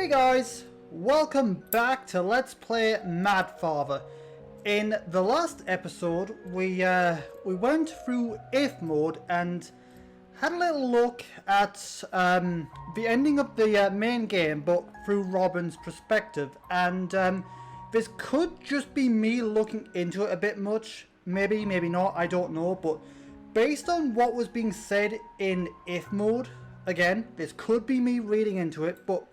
Hey guys, welcome back to Let's Play Mad Father. In the last episode, we went through if mode and had a little look at the ending of the main game, but through Robin's perspective. And this could just be me looking into it a bit much. Maybe, maybe not, I don't know. But based on what was being said in if mode, again, this could be me reading into it, but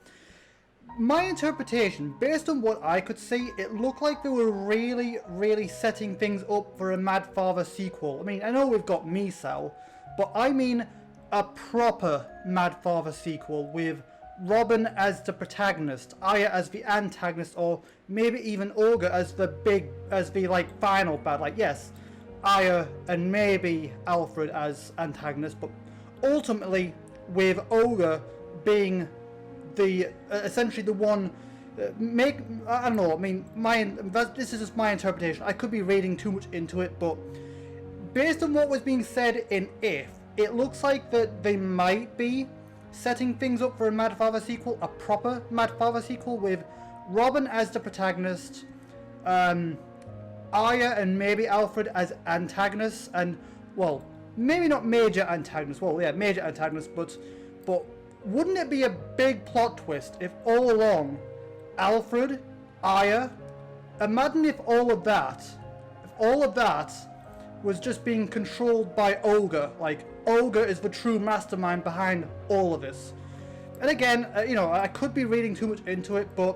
my interpretation, based on what I could see, it looked like they were really setting things up for a Mad Father sequel. I mean, I know we've got Misao, but I mean a proper Mad Father sequel with Robin as the protagonist, Aya as the antagonist, or maybe even Olga as the like final bad. Like, yes, Aya and maybe Alfred as antagonists, but ultimately with Olga being the essentially the one I don't know, I mean, this is just my interpretation. I could be reading too much into it, but based on what was being said in If, it looks like that they might be setting things up for a Mad Father sequel, a proper Mad Father sequel with Robin as the protagonist, Aya and maybe Alfred as antagonists, and, well, maybe not major antagonists, well, yeah, major antagonists, but wouldn't it be a big plot twist if all along Alfred, Aya, imagine if all of that was just being controlled by Olga, like Olga is the true mastermind behind all of this. And again, you know, I could be reading too much into it, but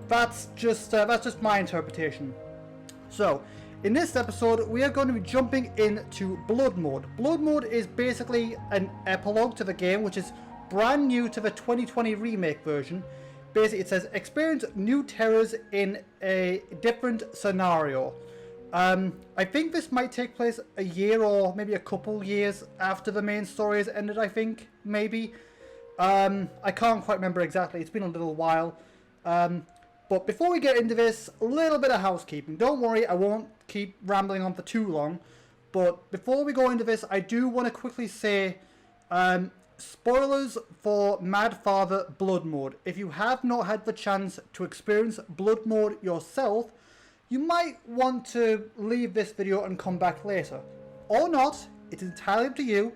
that's just my interpretation. So, in this episode, we are going to be jumping into Blood Mode. Blood Mode is basically an epilogue to the game, which is brand new to the 2020 remake version. Basically, it says experience new terrors in a different scenario. I think this might take place a year or maybe a couple years after the main story has ended, I think, maybe. I can't quite remember exactly, it's been a little while. But before we get into this, a little bit of housekeeping. Don't worry, I won't keep rambling on for too long. But before we go into this, I do want to quickly say, spoilers for Mad Father Blood Mode. If you have not had the chance to experience Blood Mode yourself, you might want to leave this video and come back later. Or not, it's entirely up to you.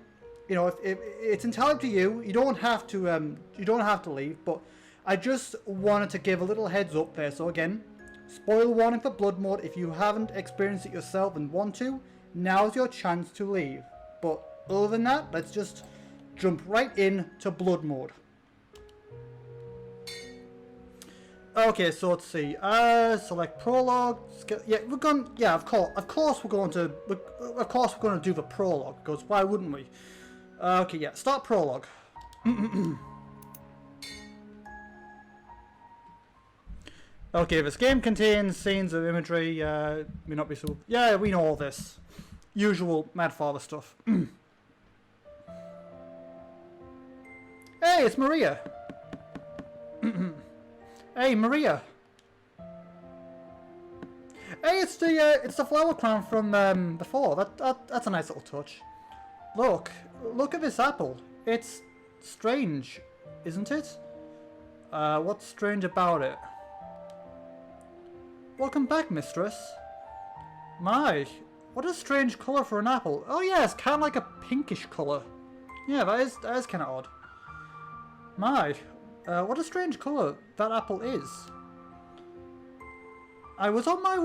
You know, if it's entirely up to you. You don't have to leave, but I just wanted to give a little heads up there. So again, spoiler warning for Blood Mode. If you haven't experienced it yourself and want to, now's your chance to leave. But other than that, let's just jump right in to Blood Mode. Okay, so let's see. Select prologue. Yeah, we're going. Yeah, of course we're going to do the prologue, because why wouldn't we? Okay, yeah. Start prologue. Okay, this game contains scenes of imagery. May not be so. Yeah, we know all this. Usual Mad Father stuff. Hey, it's Maria. Hey, Maria. Hey, it's the flower crown from before. That's a nice little touch. Look at this apple. It's strange, isn't it? What's strange about it? Welcome back, mistress. My, what a strange colour for an apple. Oh yeah, it's kind of like a pinkish colour. Yeah, that is kind of odd. My, what a strange colour that apple is. I was on my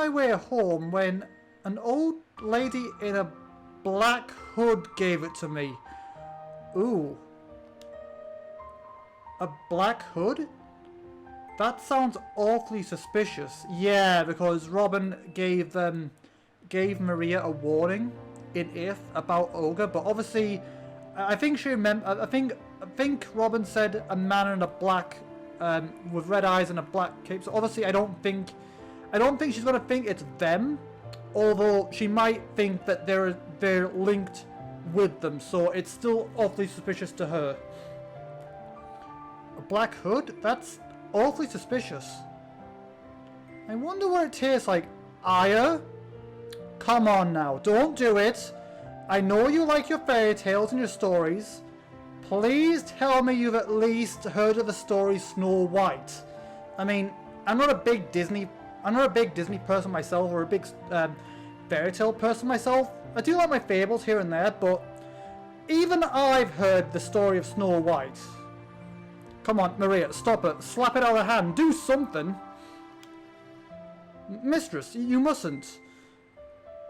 way home when an old lady in a black hood gave it to me. Ooh. A black hood? That sounds awfully suspicious. Yeah, because Robin gave Maria a warning in If about Olga, but obviously I think she remember. I think Robin said a man in a black, with red eyes and a black cape. So obviously, I don't think she's gonna think it's them, although she might think that they're linked with them. So it's still awfully suspicious to her. A black hood? That's awfully suspicious. I wonder what it tastes like. Aya, come on now, don't do it. I know you like your fairy tales and your stories. Please tell me you've at least heard of the story Snow White. I mean, I'm not a big Disney person myself, or a big fairy tale person myself. I do like my fables here and there, but even I've heard the story of Snow White. Come on, Maria, stop it. Slap it out of her hand. Do something. Mistress, you mustn't.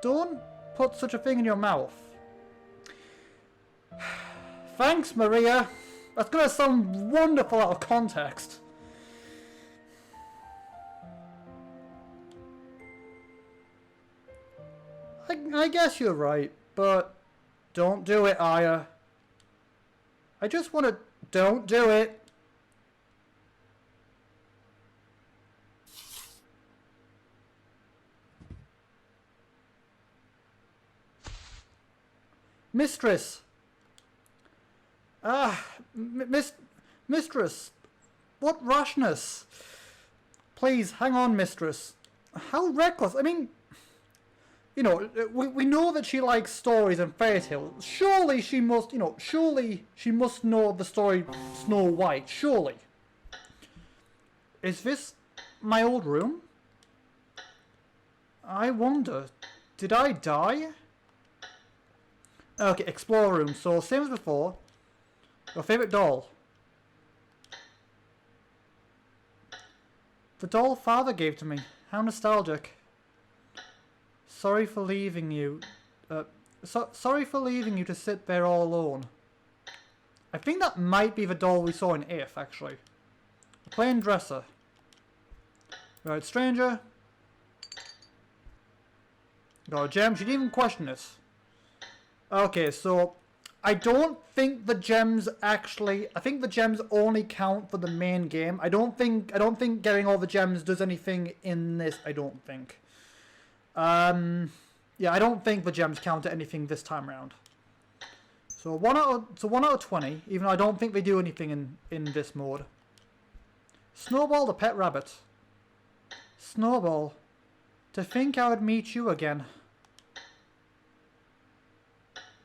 Don't put such a thing in your mouth. Thanks, Maria. That's gonna sound wonderful out of context. I guess you're right, but don't do it, Aya. I just want to... Don't do it. Mistress. Mistress. What rashness. Please, hang on, mistress. How reckless. I mean... You know, we know that she likes stories and fairy tales. Surely she must, you know, surely she must know the story Snow White. Surely. Is this my old room? I wonder, did I die? Okay, explore room. So, same as before. Your favourite doll? The doll father gave to me. How nostalgic. Sorry for leaving you. Sorry for leaving you to sit there all alone. I think that might be the doll we saw in If, actually. A plain dresser. Right, stranger. Got a gem. She didn't even question this. Okay, so I don't think the gems actually... I think the gems only count for the main game. I don't think getting all the gems does anything in this. I don't think. Yeah, I don't think the gems count to anything this time around. So 1 out of 20, even though I don't think they do anything in this mode. Snowball the pet rabbit. Snowball, to think I would meet you again.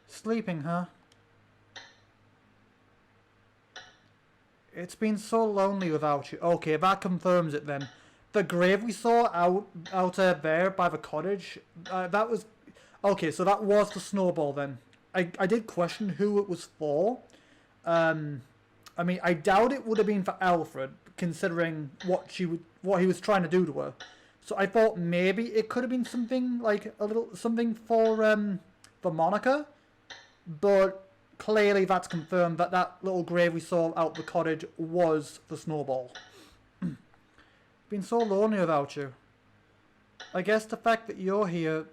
Sleeping, huh? It's been so lonely without you. Okay, that confirms it then. The grave we saw out there by the cottage, that was... Okay, so that was the Snowball then. I did question who it was for. I mean, I doubt it would have been for Alfred, considering what he was trying to do to her. So I thought maybe it could have been something like something for Monica, but clearly that's confirmed that that little grave we saw out the cottage was the Snowball. Been so lonely without you. I guess the fact that you're here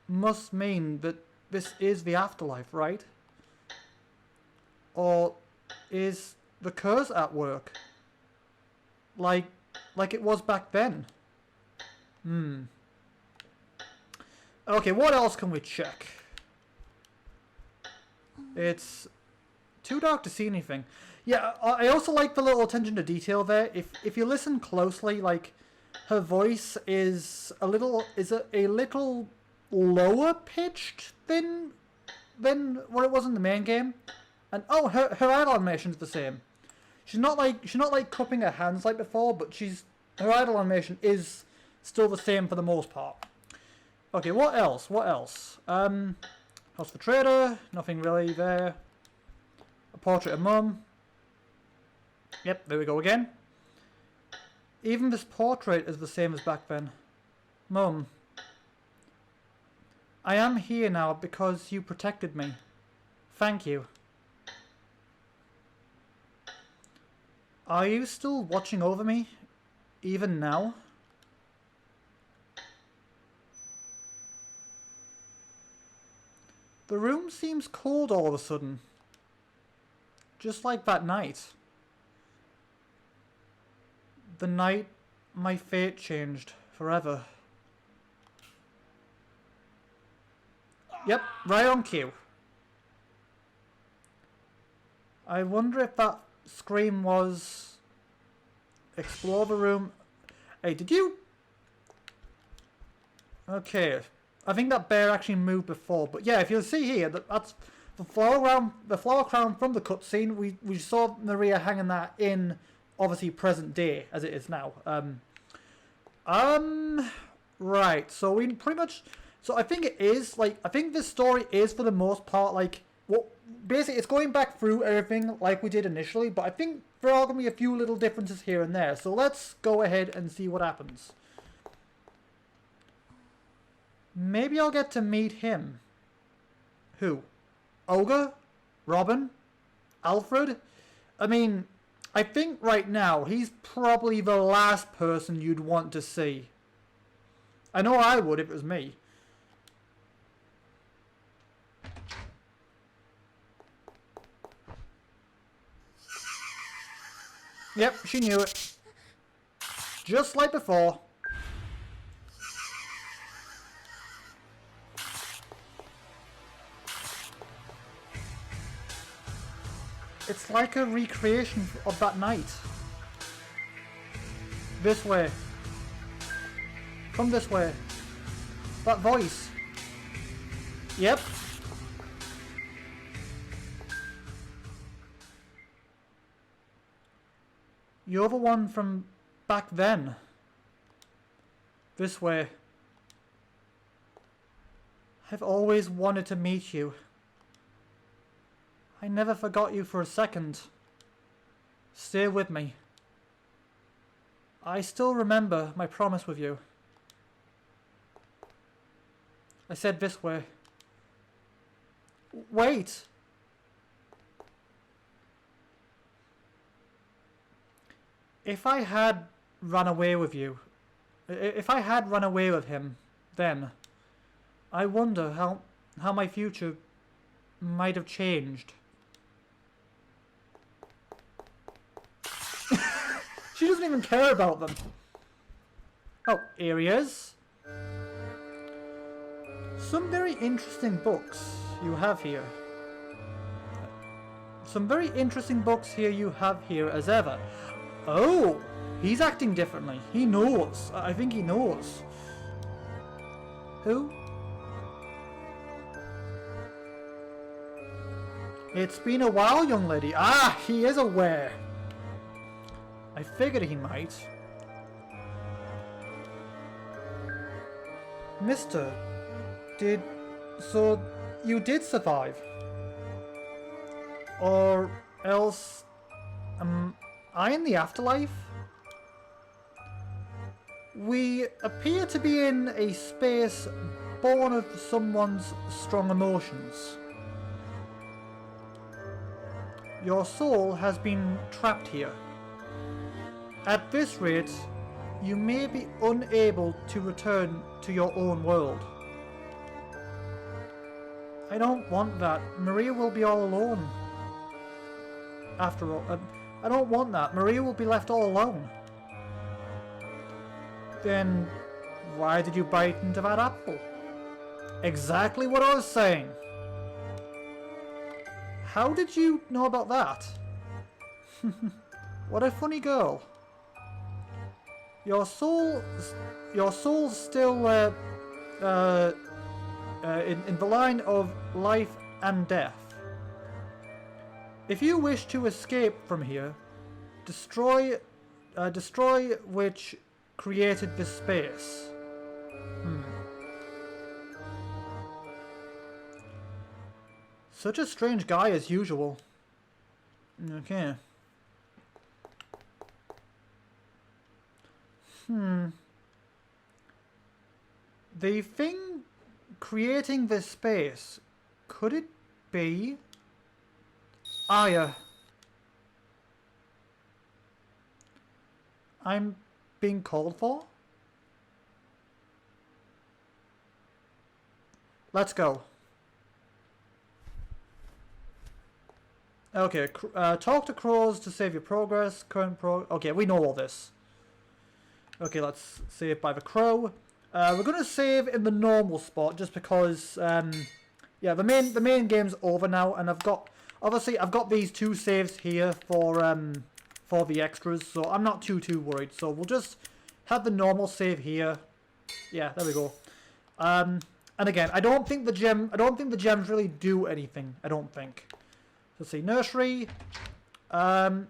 must mean that this is the afterlife, right? Or is the curse at work? Like it was back then? Okay, what else can we check? It's too dark to see anything. Yeah, I also like the little attention to detail there. If you listen closely, like her voice is a little lower pitched than what it was in the main game, and oh, her idle animation's the same. She's not like cupping her hands like before, but her idle animation is still the same for the most part. Okay, what else? What else? House for trader, nothing really there. A portrait of Mum. Yep, there we go again. Even this portrait is the same as back then. Mum. I am here now because you protected me. Thank you. Are you still watching over me? Even now? The room seems cold all of a sudden. Just like that night. The night my fate changed forever. Yep, right on cue. I wonder if that scream was... Explore the room. Hey, did you... Okay. I think that bear actually moved before. But yeah, if you'll see here, the flower crown from the cutscene. We saw Maria hanging that in, obviously, present day, as it is now. Right, so we pretty much... So I think it is, like, I think this story is, for the most part, like, well, basically it's going back through everything like we did initially, but I think there are going to be a few little differences here and there. So let's go ahead and see what happens. Maybe I'll get to meet him. Who? Olga? Robin? Alfred? I mean, I think right now he's probably the last person you'd want to see. I know I would if it was me. Yep, she knew it. Just like before. It's like a recreation of that night. This way. Come this way. That voice. Yep. You're the one from back then. This way. I've always wanted to meet you. I never forgot you for a second. Stay with me. I still remember my promise with you. I said this way. Wait! If I had run away with you, if I had run away with him, then I wonder how my future might have changed. She doesn't even care about them. Oh, here he is. Some very interesting books you have here. Some very interesting books here you have here as ever. Oh, he's acting differently. He knows. I think he knows. Who? It's been a while, young lady. Ah, he is aware. I figured he might. Mister, so you did survive? Or else, am I in the afterlife? We appear to be in a space born of someone's strong emotions. Your soul has been trapped here. At this rate, you may be unable to return to your own world. I don't want that. Maria will be all alone. After all, I don't want that. Maria will be left all alone. Then, why did you bite into that apple? Exactly what I was saying. How did you know about that? What a funny girl. Your soul's still in the line of life and death. If you wish to escape from here, destroy which created this space. Such a strange guy as usual. Okay. The thing creating this space, could it be Aya? I'm being called for? Let's go. Okay, talk to crows to save your progress. Okay, we know all this. Okay, let's save by the crow. We're gonna save in the normal spot just because, yeah, the main game's over now, and I've got these two saves here for the extras, so I'm not too worried. So we'll just have the normal save here. Yeah, there we go. And again, I don't think the gems really do anything. I don't think. So see, nursery. I'm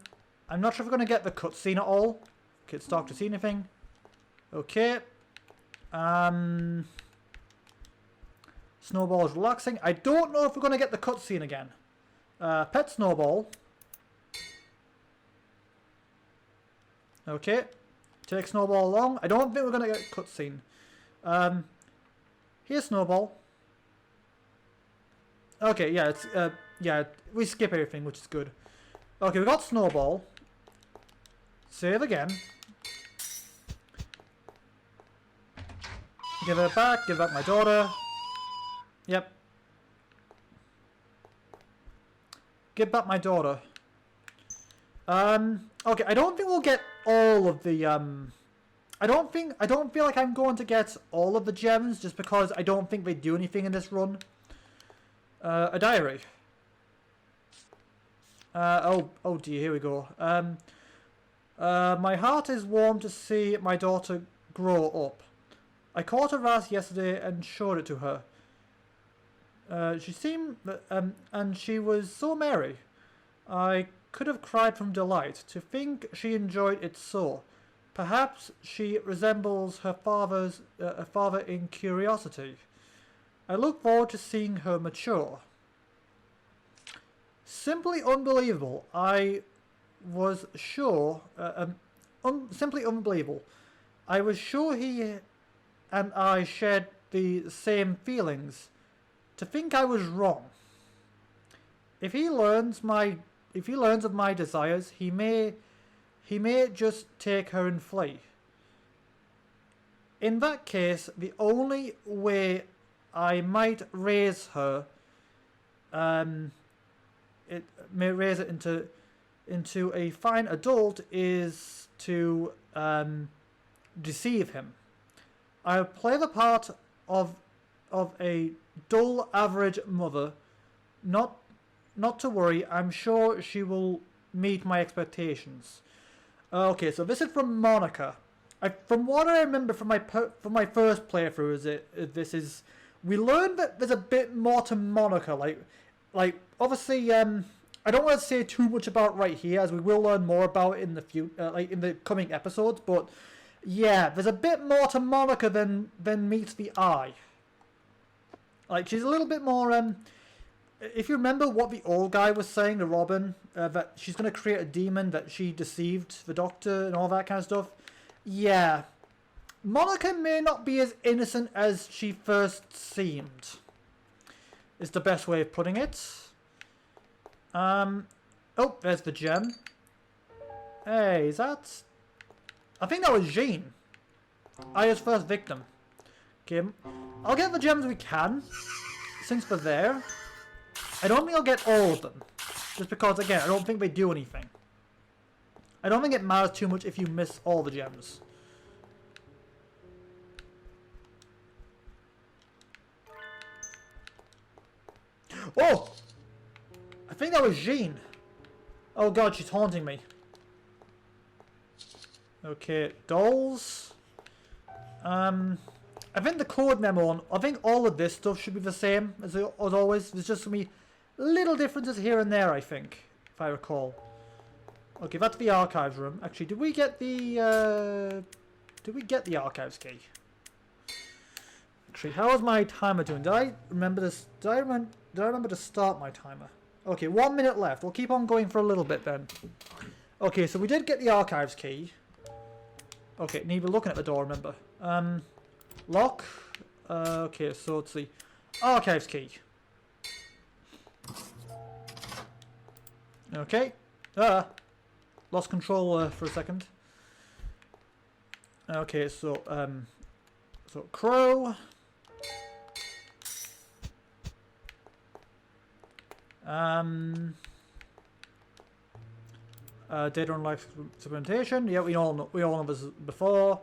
not sure if we're gonna get the cutscene at all. Okay, it's dark to see anything. Okay. Snowball is relaxing. I don't know if we're gonna get the cutscene again. Pet Snowball. Okay. Take Snowball along. I don't think we're gonna get a cutscene. Here's Snowball. Okay, yeah, it's yeah, we skip everything, which is good. Okay, we got Snowball. Save again. Give it back. Give back my daughter. Yep. Give back my daughter. Okay, I don't think we'll get all of the I don't feel like I'm going to get all of the gems just because I don't think they do anything in this run. A diary. Oh dear, here we go. My heart is warm to see my daughter grow up. I caught a rat yesterday and showed it to her. She seemed, and she was so merry. I could have cried from delight to think she enjoyed it so. Perhaps she resembles her father in curiosity. I look forward to seeing her mature. Simply unbelievable. I was sure, simply unbelievable. I was sure he and I shared the same feelings. To think I was wrong. If he learns of my desires, he may just take her and flee. In that case, the only way I might raise her, it may raise it into a fine adult, is to deceive him. I'll play the part of a dull average mother. Not to worry, I'm sure she will meet my expectations. Okay, so this is from Monica. From what I remember from my first playthrough, we learned that there's a bit more to Monica. Like obviously, I don't want to say too much about right here, as we will learn more about it in the in the coming episodes. But yeah, there's a bit more to Monica than meets the eye. Like, she's a little bit more, if you remember what the old guy was saying to Robin, that she's going to create a demon, that she deceived the doctor and all that kind of stuff. Yeah. Monica may not be as innocent as she first seemed. Is the best way of putting it. Oh, there's the gem. Hey, is that... I think that was Jean. Aya's first victim. Okay, I'll get the gems we can, since they're there. I don't think I'll get all of them. Just because, again, I don't think they do anything. I don't think it matters too much if you miss all the gems. Oh! I think that was Jean. Oh god, she's haunting me. Okay, dolls. I think the code memo I think all of this stuff should be the same as always. There's just going to be little differences here and there, I think, if I recall. Okay, that's the archives room. Actually, did we get the archives key? Actually, how is my timer doing? Did I remember this? Did I remember to start my timer? Okay, 1 minute left. We'll keep on going for a little bit then. Okay, so we did get the archives key. Okay, need to be looking at the door, remember. Lock. Okay, so it's the archives key. Okay. Lost control for a second. Okay, so Crow. Data on life supplementation. Yeah, we all know this before.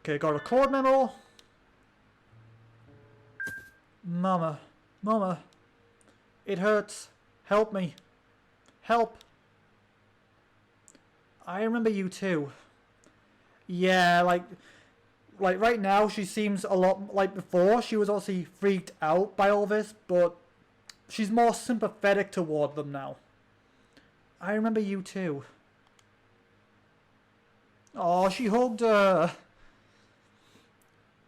Okay, got a record memo. Mama, it hurts. Help me. Help. I remember you too. Yeah, like like right now she seems a lot like before. She was obviously freaked out by all this, but she's more sympathetic toward them now. I remember you too. Oh, she hugged her.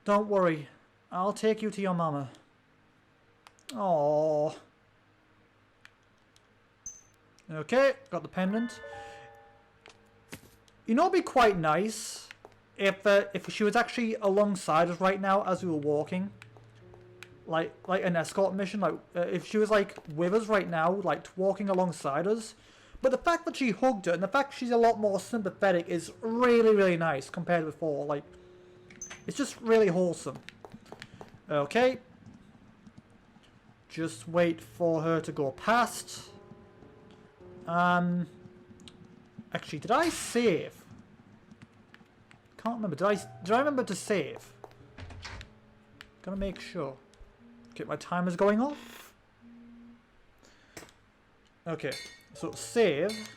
Don't worry, I'll take you to your mama. Oh. Okay, got the pendant. You know, it'd be quite nice if she was actually alongside us right now as we were walking, like an escort mission. Like if she was like with us right now, like walking alongside us. But the fact that she hugged her and the fact she's a lot more sympathetic is really, really nice compared to before. Like, it's just really wholesome. Okay. Just wait for her to go past. Actually, did I save? Can't remember. Did I remember to save? Gotta make sure. Okay, my timer's going off. Okay, so save.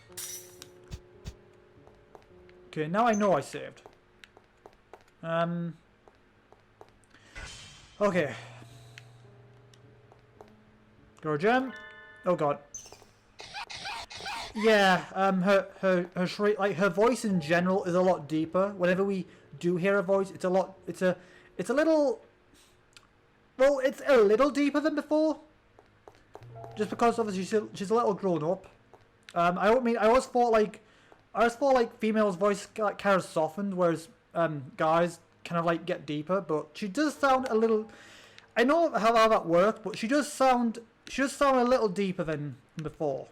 Okay, now I know I saved. Okay. Go gem. Oh god. Yeah, her shriek, like her voice in general is a lot deeper. Whenever we do hear a voice, it's a little, well, it's a little deeper than before. Just because obviously she's a little grown up. I always thought like females' voice like kind of softened, whereas guys kind of like get deeper. But she does sound a little. I know how that works, but she does sound a little deeper than before.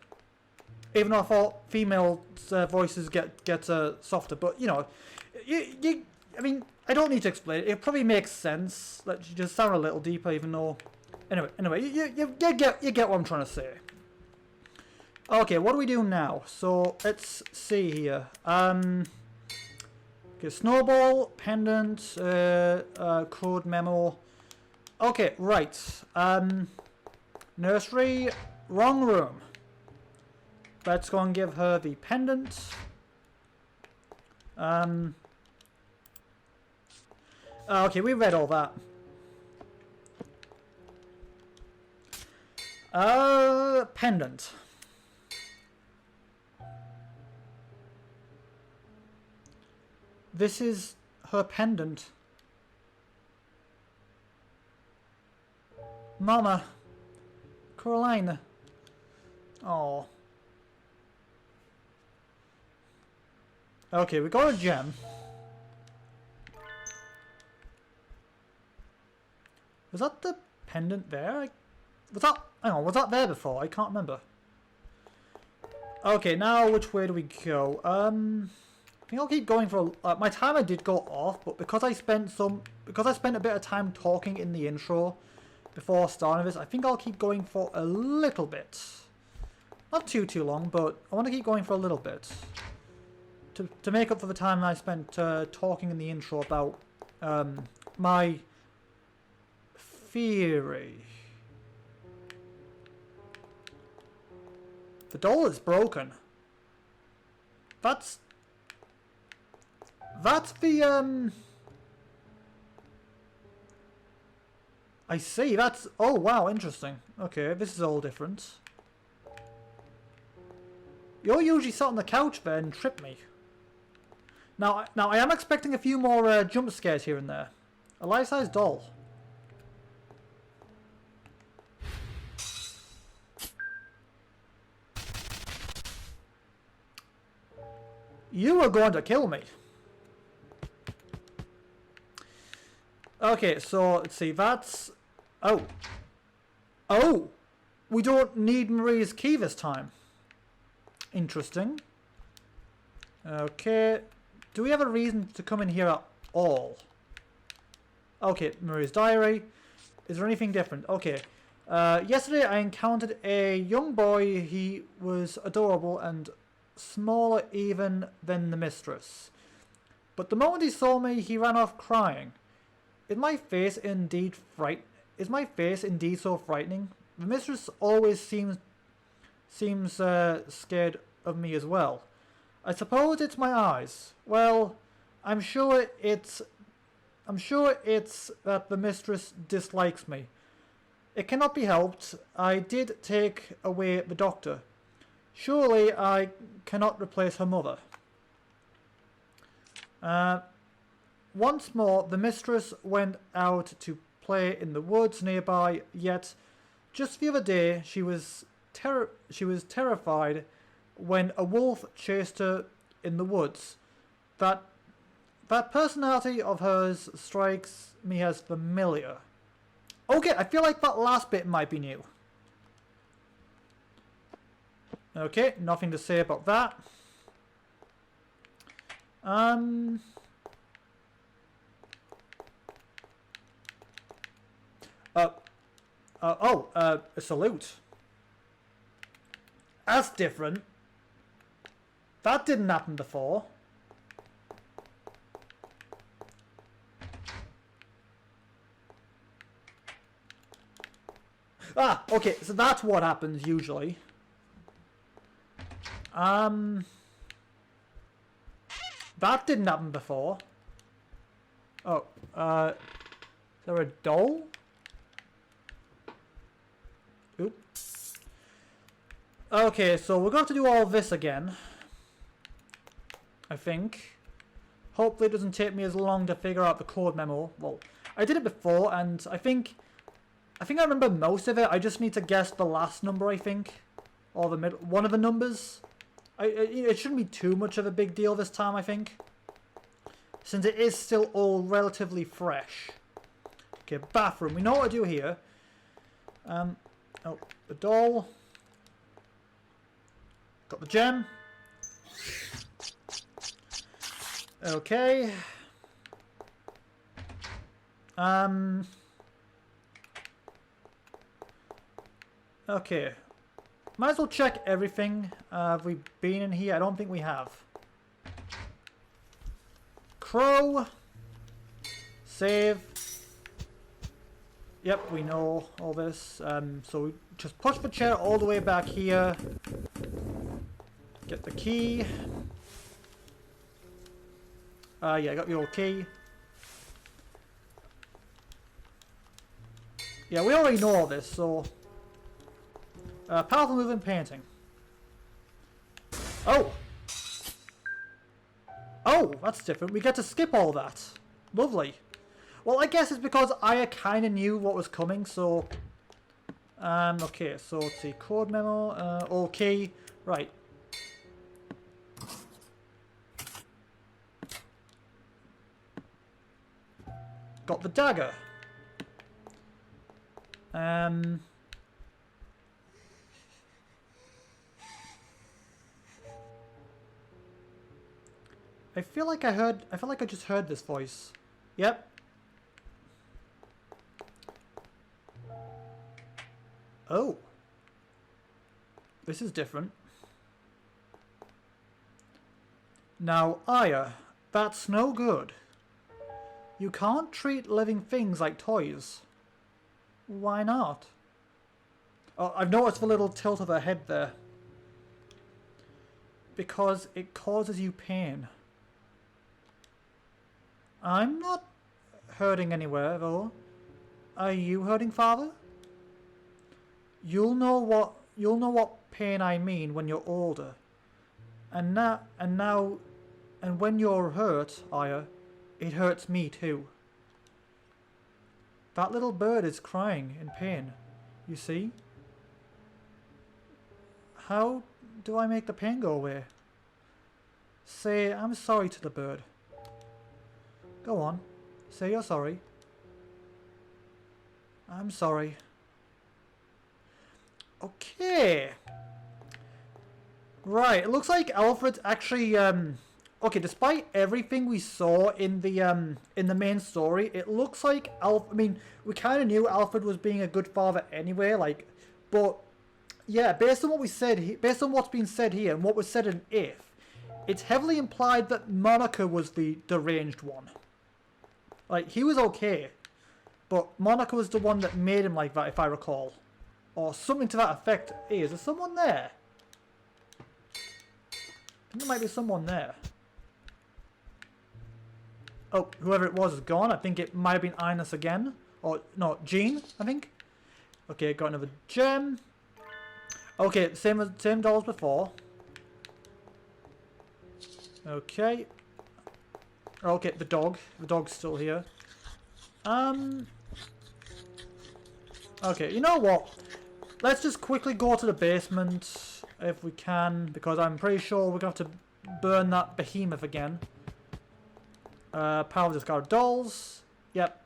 Even though I thought female voices get softer, but you know, I mean, I don't need to explain it. It probably makes sense that you just sound a little deeper, even though. Anyway, you get what I'm trying to say. Okay, what do we do now? So let's see here. Okay, snowball, pendant, code memo. Okay, right. Nursery, wrong room. Let's go and give her the pendant. Okay, we read all that. Pendant. This is her pendant. Mama. Carolina. Oh. Okay, we got a gem. Was that the pendant there? Hang on, was that there before? I can't remember. Okay, now which way do we go? I think I'll keep going for my timer did go off, but because I spent a bit of time talking in the intro before starting this, I think I'll keep going for a little bit. Not too long, but I want to keep going for a little bit. To make up for the time I spent talking in the intro about my theory. The doll is broken. That's the I see, oh wow, interesting. Okay, this is all different. You're usually sat on the couch there and trip me. Now I am expecting a few more jump scares here and there. A life-size doll. You are going to kill me. Okay, so let's see, that's... Oh! We don't need Maria's key this time. Interesting. Okay. Do we have a reason to come in here at all? Okay, Maria's diary. Is there anything different? Okay. Yesterday I encountered a young boy. He was adorable and smaller even than the mistress. But the moment he saw me, he ran off crying. Is my face indeed so frightening? The mistress always seems scared of me as well. I suppose it's my eyes. Well, I'm sure it's I'm sure it's that the mistress dislikes me. It cannot be helped. I did take away the doctor. Surely I cannot replace her mother. Once more, the mistress went out to play in the woods nearby, yet just the other day she was terrified when a wolf chased her in the woods. That personality of hers strikes me as familiar. Okay, I feel like that last bit might be new. Okay, nothing to say about that. A salute. That's different. That didn't happen before. Ah, okay, so that's what happens usually. That didn't happen before. Oh, is there a doll? Oops. Okay, so we're going to do all this again. I think. Hopefully it doesn't take me as long to figure out the code memo. Well, I did it before and I think I remember most of it. I just need to guess the last number, I think. Or the middle, one of the numbers. It shouldn't be too much of a big deal this time, I think. Since it is still all relatively fresh. Okay, bathroom. We know what to do here. Oh, the doll. Got the gem. Okay. Okay. Might as well check everything. Have we been in here? I don't think we have. Crow. Save. Yep, we know all this. So we just push the chair all the way back here. Get the key. Yeah, I got the old key. Yeah, we already know all this, so... powerful movement painting. Oh! Oh, that's different. We get to skip all that. Lovely. Well, I guess it's because I kind of knew what was coming, so... okay, so let's see. Code memo, old key. Right. Got the dagger. I feel like I just heard this voice. Yep. Oh. This is different. Now, Aya, that's no good. You can't treat living things like toys. Why not? Oh, I've noticed the little tilt of her head there. Because it causes you pain. I'm not hurting anywhere, though. Are you hurting, Father? You'll know what pain I mean when you're older. And when you're hurt, Aya, it hurts me too. That little bird is crying in pain, you see? How do I make the pain go away? Say, I'm sorry to the bird. Go on, say you're sorry. I'm sorry. Okay. Right, it looks like Alfred's actually, okay, despite everything we saw in the main story, it looks like I mean, we kind of knew Alfred was being a good father anyway, like, but yeah, based on what we said, based on what's been said here and what was said in If, it's heavily implied that Monica was the deranged one. Like, he was okay, but Monica was the one that made him like that, if I recall, or something to that effect. Hey, is there someone there? I think there might be someone there. Oh, whoever it was is gone. I think it might have been Ines again. Or, no, Jean, I think. Okay, got another gem. Okay, same doll as before. Okay. Okay, the dog. The dog's still here. Okay, you know what? Let's just quickly go to the basement if we can, because I'm pretty sure we're going to have to burn that behemoth again. Power discard dolls. Yep.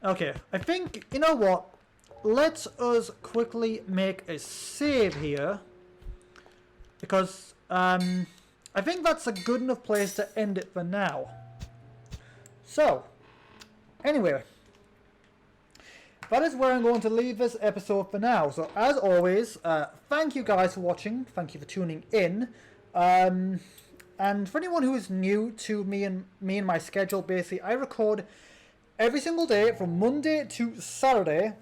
Okay, I think, you know what? Let us quickly make a save here. Because, I think that's a good enough place to end it for now. So, anyway. That is where I'm going to leave this episode for now. So, as always, thank you guys for watching. Thank you for tuning in. And for anyone who is new to me and my schedule, basically, I record every single day from Monday to Saturday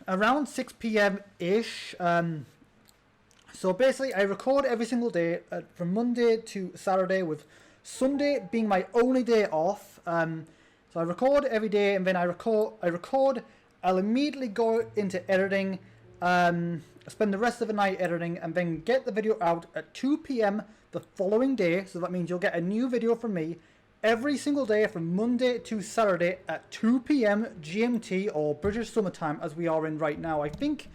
around 6 p.m.-ish. So basically, I record every single day from Monday to Saturday, with Sunday being my only day off. So I record every day, and then I record. I'll immediately go into editing, spend the rest of the night editing, and then get the video out at 2 p.m. the following day. So that means you'll get a new video from me every single day from Monday to Saturday at 2 p.m. GMT, or British Summertime, as we are in right now. I think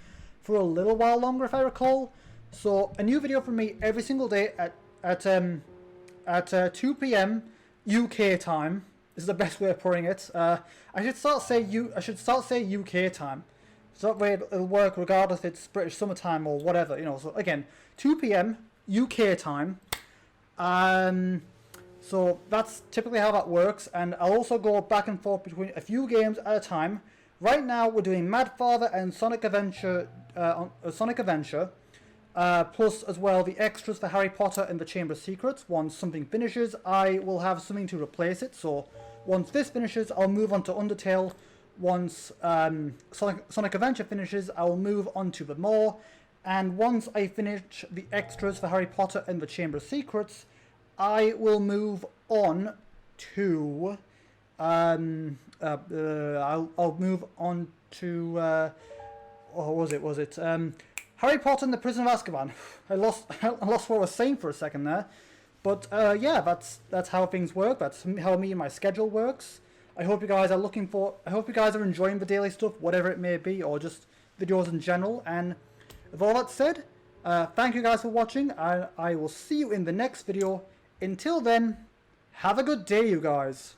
for a little while longer, if I recall. So a new video from me every single day at 2 p.m. UK time. This is the best way of putting it. I should start say UK time. So that way it'll work regardless if it's British summertime or whatever, you know. So again, 2 p.m. UK time. So that's typically how that works, and I'll also go back and forth between a few games at a time. Right now we're doing Mad Father and Sonic Adventure, plus as well the extras for Harry Potter and the Chamber of Secrets. Once something finishes, I will have something to replace it. So once this finishes, I'll move on to Undertale. Once Sonic Adventure finishes, I will move on to the more. And once I finish the extras for Harry Potter and the Chamber of Secrets, I will move on to I'll move on to what was it Harry Potter and the Prison of Azkaban. I lost what I was saying for a second there, but yeah, that's how things work. That's how me and my schedule works. I hope you guys are enjoying the daily stuff, whatever it may be, or just videos in general. And with all that said, thank you guys for watching. I will see you in the next video. Until then, have a good day, you guys.